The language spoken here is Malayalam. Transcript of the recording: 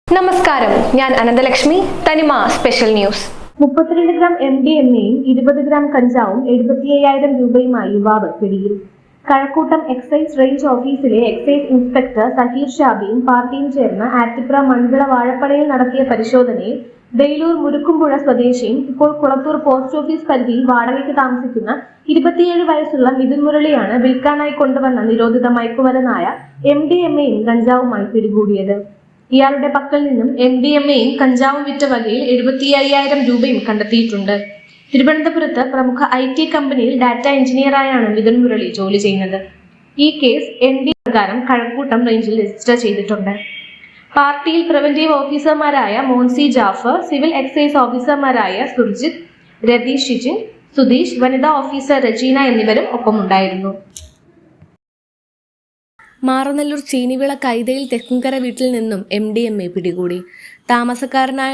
നമസ്കാരം, ഞാൻ അനന്തലക്ഷ്മി. തനിമ സ്പെഷ്യൽ ന്യൂസ്. 32 ഗ്രാം MDMAയും 20 ഗ്രാം കഞ്ചാവും 75,000 രൂപയുമായി യുവാവ് പിടിയിൽ. കഴക്കൂട്ടം എക്സൈസ് റേഞ്ച് ഓഫീസിലെ എക്സൈസ് ഇൻസ്പെക്ടർ സഹീർ ഷാബിയും പാർട്ടിയും ചേർന്ന് ആറ്റിപ്ര മൺവിള വാഴപ്പടയിൽ നടത്തിയ പരിശോധനയിൽ വെയിലൂർ മുരുക്കുംപുഴ സ്വദേശിയും ഇപ്പോൾ കുളത്തൂർ പോസ്റ്റ് ഓഫീസ് പരിധിയിൽ വാടകയ്ക്ക് താമസിക്കുന്ന 27 വയസ്സുള്ള മിഥുൻ മുരളിയാണ് വിൽക്കാനായി കൊണ്ടുവന്ന നിരോധിത മയക്കുമരുന്നായ MDMAയും കഞ്ചാവുമായി പിടികൂടിയത്. ഇയാളുടെ പക്കൽ നിന്നും MDMAയും കഞ്ചാവും വിറ്റ വകയിൽ 75,000 രൂപയും കണ്ടെത്തിയിട്ടുണ്ട്. തിരുവനന്തപുരത്ത് പ്രമുഖ IT കമ്പനിയിൽ ഡാറ്റ എഞ്ചിനീയറായാണ് മിഥുൻ മുരളി ജോലി ചെയ്യുന്നത്. ഈ കേസ് ND പ്രകാരം കഴക്കൂട്ടം റേഞ്ചിൽ രജിസ്റ്റർ ചെയ്തിട്ടുണ്ട്. പാർട്ടിയിൽ പ്രിവന്റീവ് ഓഫീസർമാരായ മോൻസി ജാഫർ, സിവിൽ എക്സൈസ് ഓഫീസർമാരായ സുർജിത്, രതീഷ് ഷിജിൻ, സുധീഷ്, വനിതാ ഓഫീസർ രജീന എന്നിവരും ഒപ്പമുണ്ടായിരുന്നു. മാറനല്ലൂർ ചീനിവിള കൈതയിൽ തെക്കുംകര വീട്ടിൽ നിന്നും MDMA പിടികൂടി. താമസക്കാരനായ